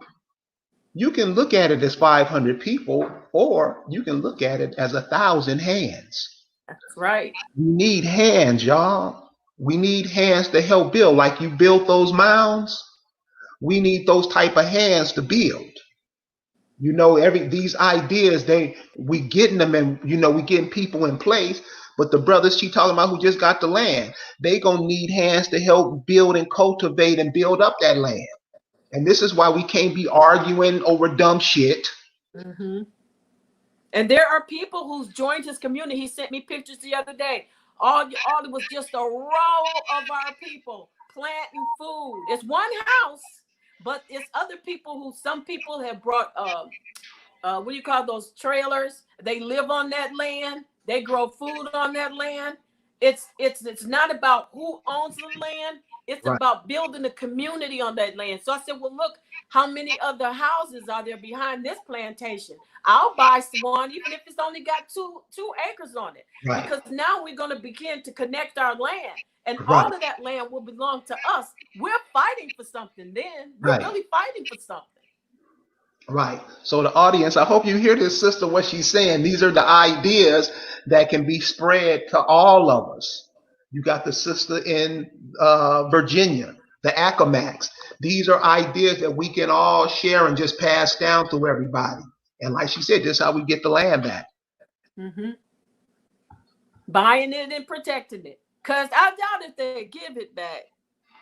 S3: You can look at it as 500 people, or you can look at it as 1,000 hands.
S2: That's right.
S3: We need hands, y'all. We need hands to help build. Like you built those mounds, we need those type of hands to build. You know, these ideas, we getting them, and you know, we getting people in place. But the brothers she talking about who just got the land, they gonna need hands to help build and cultivate and build up that land. And this is why we can't be arguing over dumb shit.
S2: Mm-hmm. And there are people who's joined his community. He sent me pictures the other day. All it was just a row of our people planting food. It's one house, but it's other people who, some people have brought what do you call those trailers? They live on that land. They grow food on that land. It's not about who owns the land. It's
S3: Right.
S2: about building a community on that land. So I said, well, look, how many other houses are there behind this plantation? I'll buy one, even if it's only got two acres on it.
S3: Right.
S2: Because now we're going to begin to connect our land. And
S3: Right.
S2: all of that land will belong to us. We're fighting for something then. We're
S3: Right.
S2: really fighting for something.
S3: Right. So the audience, I hope you hear this, sister, what she's saying. These are the ideas that can be spread to all of us. You got the sister in Virginia, the Accomax. These are ideas that we can all share and just pass down to everybody. And like she said, this is how we get the land back.
S2: Mm-hmm. Buying it and protecting it. Because I doubt if they give it back.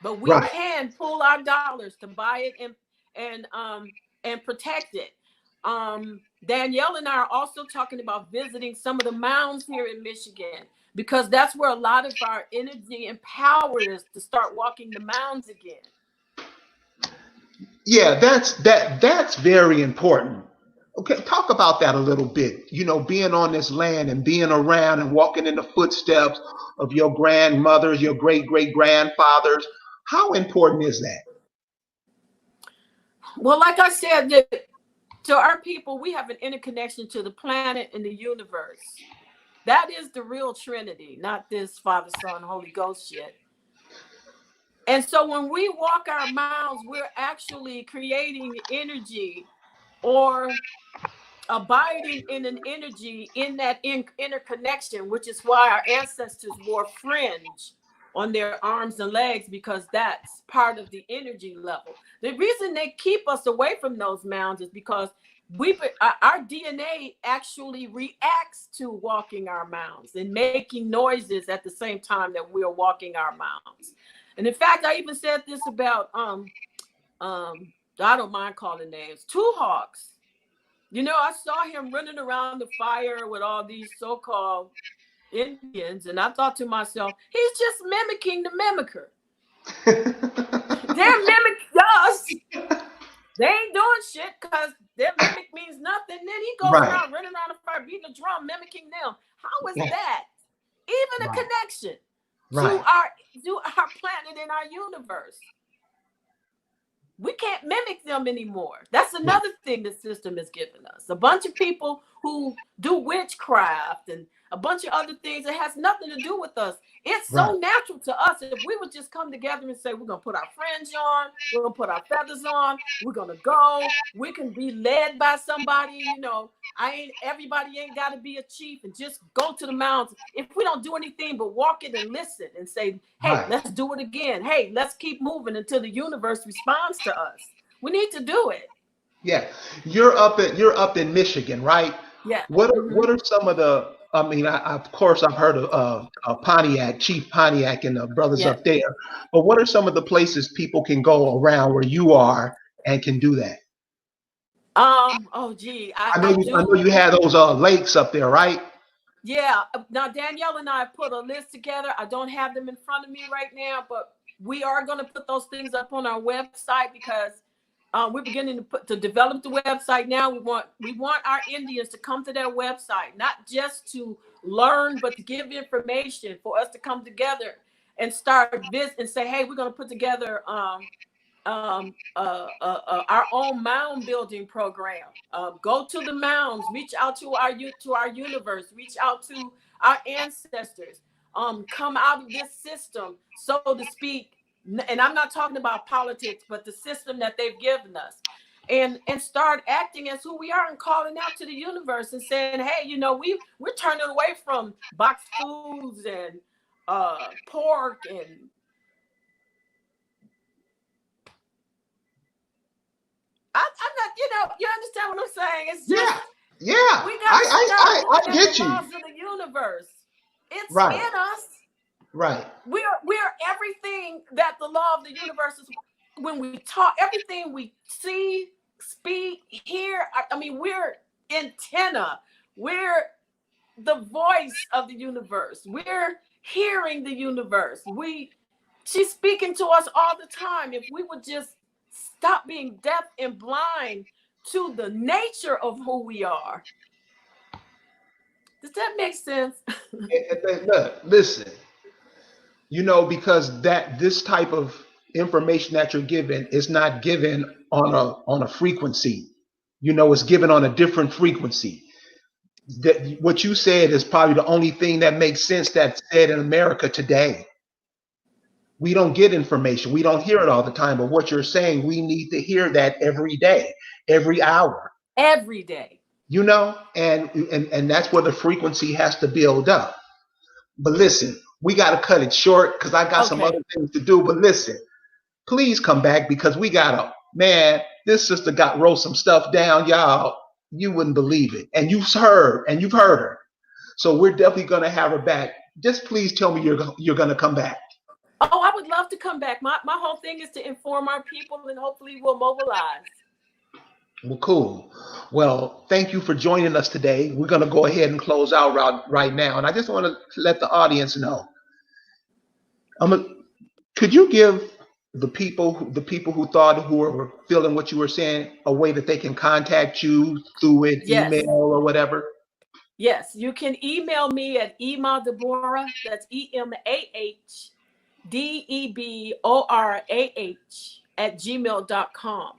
S2: But we
S3: Right.
S2: can pull our dollars to buy it and protect it. Danielle and I are also talking about visiting some of the mounds here in Michigan, because that's where a lot of our energy and power is, to start walking the mounds again.
S3: Yeah, that's very important. Okay, talk about that a little bit. You know, being on this land and being around and walking in the footsteps of your grandmothers, your great-great-grandfathers. How important is that?
S2: Well, like I said, to our people, we have an interconnection to the planet and the universe. That is the real Trinity, not this Father, Son, Holy Ghost shit. And so when we walk our mounds, we're actually creating energy or abiding in an energy in that interconnection, which is why our ancestors wore fringe on their arms and legs, because that's part of the energy level. The reason they keep us away from those mounds is because our DNA actually reacts to walking our mounds and making noises at the same time that we're walking our mounds. And in fact, I even said this about I don't mind calling names, Two Hawks. You know, I saw him running around the fire with all these so-called Indians, and I thought to myself, he's just mimicking the mimicker. They're mimicking us. They ain't doing shit because their mimic means nothing. Then he goes around running around the fire, beating the drum, mimicking them. How is that even a connection to our planet and our universe? We can't mimic them anymore. That's another thing the system has given us. A bunch of people who do witchcraft and a bunch of other things that has nothing to do with us. It's so natural to us. If we would just come together and say, we're going to put our fringe on, we're going to put our feathers on, we're going to go, we can be led by somebody, you know, everybody ain't got to be a chief, and just go to the mountains. If we don't do anything but walk it and listen and say, hey, let's do it again. Hey, let's keep moving until the universe responds to us. We need to do it. Yeah.
S3: You're up in Michigan, right?
S2: Yeah.
S3: What are some of the, I mean, of course, I've heard of Pontiac, Chief Pontiac, and the brothers up there. But what are some of the places people can go around where you are and can do that?
S2: Oh, gee,
S3: I know you had those lakes up there, right?
S2: Yeah. Now Danielle and I put a list together. I don't have them in front of me right now, but we are going to put those things up on our website, because we're beginning to develop the website now. We want our Indians to come to that website, not just to learn, but to give information, for us to come together and start this and say, hey, we're going to put together our own mound building program. Go to the mounds, reach out to our universe, reach out to our ancestors. Come out of this system, so to speak. And I'm not talking about politics, but the system that they've given us, and start acting as who we are and calling out to the universe and saying, hey, you know, we're turning away from boxed foods and pork and I'm not, you know, you understand what I'm saying? It's just, we got to
S3: I get you.
S2: Laws of the universe. It's in us.
S3: Right.
S2: We are everything that the law of the universe is. When we talk, everything we see, speak, hear, I mean, we're antenna. We're the voice of the universe. We're hearing the universe. She's speaking to us all the time. If we would just stop being deaf and blind to the nature of who we are. Does that make sense?
S3: Look, listen. You know, because this type of information that you're given is not given on a frequency. You know, it's given on a different frequency. That what you said is probably the only thing that makes sense that's said in America today. We don't get information. We don't hear it all the time. But what you're saying, we need to hear that every day, every hour,
S2: every day.
S3: You know, and that's where the frequency has to build up. But listen, we got to cut it short because I got some other things to do. But listen, please come back, because we got this sister wrote some stuff down, y'all. You wouldn't believe it. And you've heard her. So we're definitely going to have her back. Just please tell me you're going to come back.
S2: Oh, I would love to come back. My whole thing is to inform our people, and hopefully we'll mobilize.
S3: Well, cool. Well, thank you for joining us today. We're going to go ahead and close out right now. And I just want to let the audience know. Could you give the people who were feeling what you were saying a way that they can contact you through email or whatever?
S2: Yes, you can email me at EMADeborah. That's EMAHDEBORAH @gmail.com.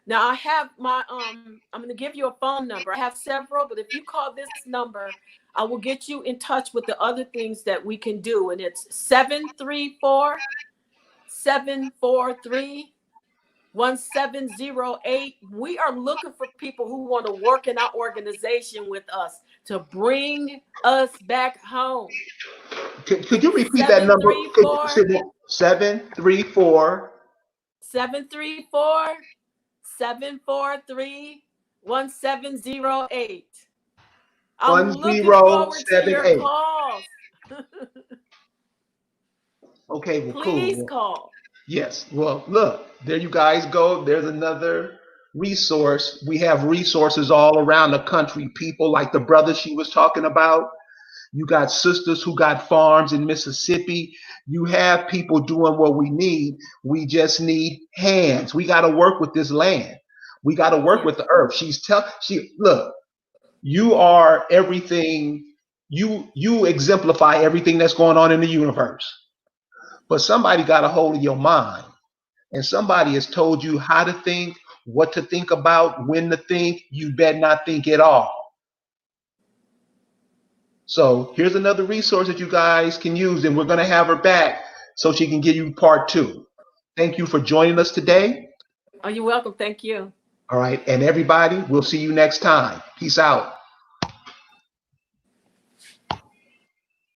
S2: Now I have my I'm going to give you a phone number. I have several, but if you call this number, I will get you in touch with the other things that we can do. And it's 734-743-1708. We are looking for people who want to work in our organization with us to bring us back home.
S3: Could you repeat that number?
S2: 734
S3: 734
S2: 734 743 1708. I'm looking forward to your
S3: 1078.
S2: calls.
S3: Okay, well,
S2: Please
S3: cool.
S2: call.
S3: Yes. Well, look, there you guys go. There's another resource. We have resources all around the country. People like the brother she was talking about. You got sisters who got farms in Mississippi. You have people doing what we need. We just need hands. We got to work with this land. We got to work with the earth. Look, you are everything. You exemplify everything that's going on in the universe. But somebody got a hold of your mind, and somebody has told you how to think, what to think about, when to think. You better not think at all. So here's another resource that you guys can use, and we're going to have her back so she can give you part 2. Thank you for joining us today.
S2: Oh, you're welcome. Thank you.
S3: All right. And everybody, we'll see you next time. Peace out.